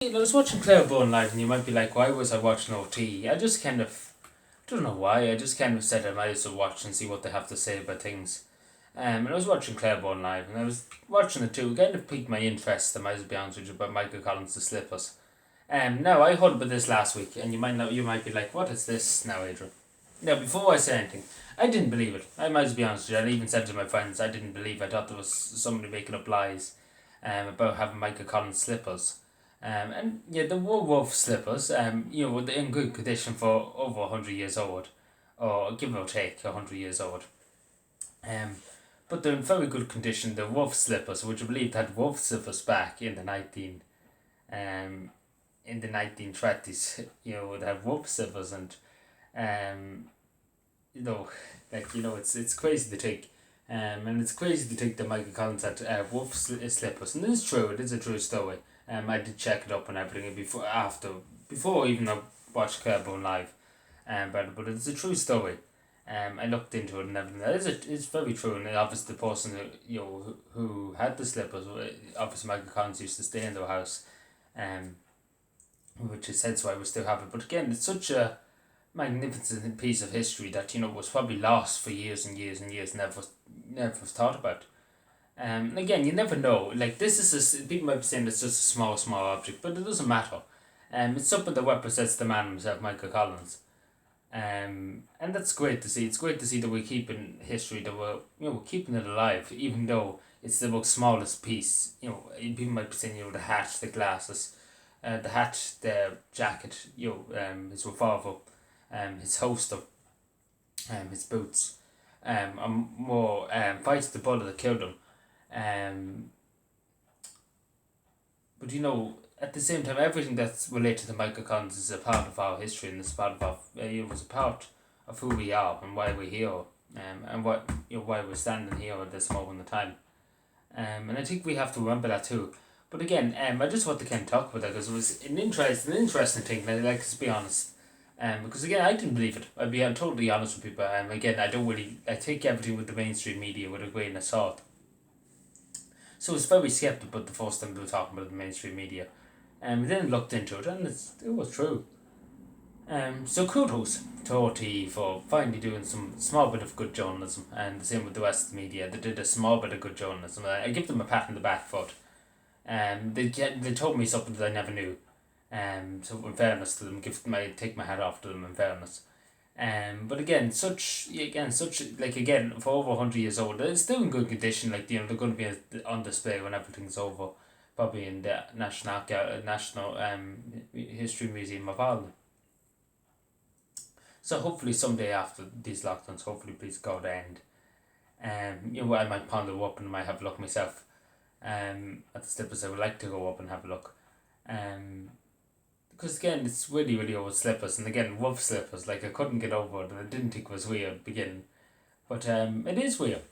I was watching Claireborn live, and you might be like, why was I watching OT? I just kind of don't know why. I just kind of said I might as well watch and see what they have to say about things. And I was watching Claireborn live, and I was watching the two. It kind of piqued my interest. I might as well be honest with you about Michael Collins' The Slippers. Now I heard about this last week, and you might be like, what is this now, Adrian? Now, before I say anything, I didn't believe it. I might as well be honest with you. I even said to my friends, I didn't believe. I thought there was somebody making up lies, about having Michael Collins slippers. And yeah, the Woolworth slippers, they're in good condition for over 100 years old, or give or take 100 years old. Um, but they're in very good condition. The Wolf slippers, which I believe had Wolf slippers back um, in the 1920s. Would have Wolf slippers, and um, you know, it's crazy to think. And it's crazy to think that Michael Collins had wolf slippers, and this is true. It is a true story. I did check it up and everything before even I watched Claireborn live. But it's a true story. I looked into it and everything. It's very true, and obviously the person who had the slippers, obviously Michael Collins used to stay in their house, um, which is hence why we still have it. But again, it's such a magnificent piece of history that was probably lost for years and years and years, never was thought about. And again, you never know. Like this is people might be saying it's just a small object, but it doesn't matter. It's something that represents the man himself, Michael Collins. And that's great to see. It's great to see that we're keeping history, that we're keeping it alive, even though it's the most smallest piece. People might be saying the hat, the glasses, the hat, the jacket, his revolver, his holster, his boots, are more fights the bullet that killed him. Um, but at the same time, everything that's related to Michael Collins is a part of our history, and it's part of our, it was a part of who we are and why we're here, and why we're standing here at this moment in time. And I think we have to remember that too. But again, I just want to kind of talk about that because it was an interesting thing. And I'd like to be honest. Because again, I didn't believe it. I'm totally honest with people. Again, I take everything with the mainstream media with a grain of salt. So I was very skeptical the first time we were talking about the mainstream media. And we then looked into it, and it was true. So kudos to RT for finally doing some small bit of good journalism, and the same with the rest of the media. They did a small bit of good journalism. I give them a pat on the back for it. They told me something that I never knew. So in fairness to them, take my hat off to them in fairness. But again, for over 100 years old, it's still in good condition. They're going to be on display when everything's over, probably in the National History Museum of Ireland. So hopefully someday after these lockdowns, hopefully please God end. I might ponder up and I might have a look myself. At the slippers, I would like to go up and have a look. Because again, it's really, really old slippers, and again, wolf slippers. Like I couldn't get over it, and I didn't think it was weird at the beginning, but it is weird.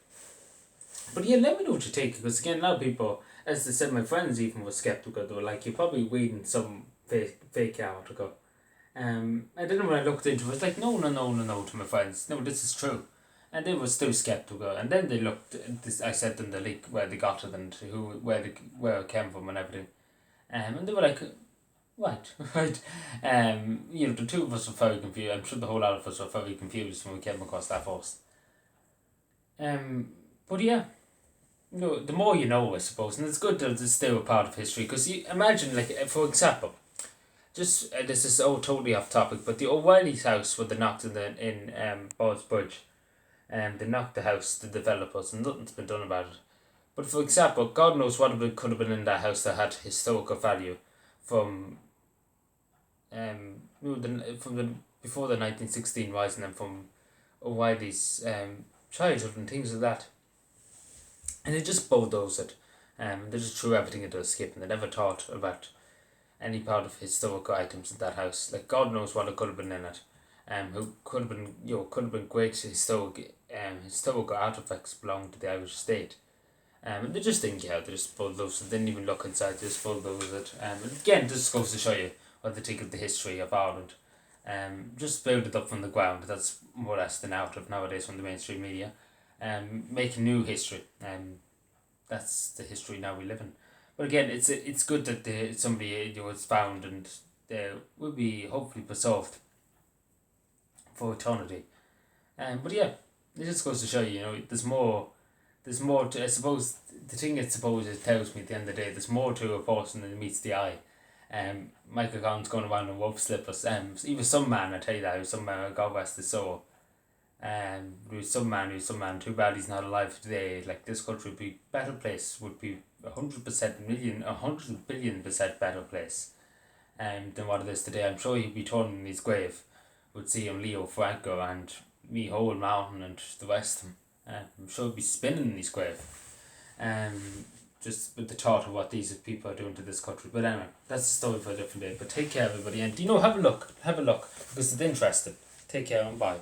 But yeah, let me know what you think, because again, a lot of people, as I said, my friends even were skeptical. They were like, "You're probably reading some fake article." And then when I looked into it, I was like, no, to my friends, no, this is true. And they were still skeptical. And then they looked. I sent them the link where they got it and where it came from and everything. And they were like, right, right. The two of us were very confused. I'm sure the whole lot of us were very confused when we came across that first. But yeah, the more you know, I suppose, and it's good that it's still a part of history. Because you imagine, like, for example, just this is totally off topic, but the O'Reilly's house where they knocked in Ball's Bridge, and they knocked the house, the developers, and nothing's been done about it. But for example, God knows what could have been in that house that had historical value from from the before the 1916 rising, and from O'Reilly's childhood and things like that. And they just bulldozed it. They just threw everything into a skip, and they never thought about any part of historical items in that house. Like God knows what it could have been in it. Who could have been great historical artifacts belonging to the Irish state. And they just didn't care. They just bulldozed it. They didn't even look inside. They just bulldozed it. And again, this goes to show you what they think of the history of Ireland. Just build it up from the ground. That's more or less the narrative nowadays from the mainstream media. Making new history. That's the history now we live in. But again, it's good that somebody was found and will be hopefully preserved for eternity. But yeah, it just goes to show you, there's more. There's more to. I suppose the thing it tells me at the end of the day. There's more to a person than meets the eye. Michael Collins going around in wolf slippers. He was some man. I tell you that. He was some man. God rest his soul. He was some man. He was some man. Too bad he's not alive today. Like, this country would be better place. Would be 100% better place. Than what it is today. I'm sure he'd be turning in his grave. Would see him Leo Franco and me Hole Mountain and the rest of them. I'm sure he'd be spinning in his grave. Just with the thought of what these people are doing to this country. But anyway, that's a story for a different day. But take care, everybody, and have a look, because it's interesting. Take care and bye.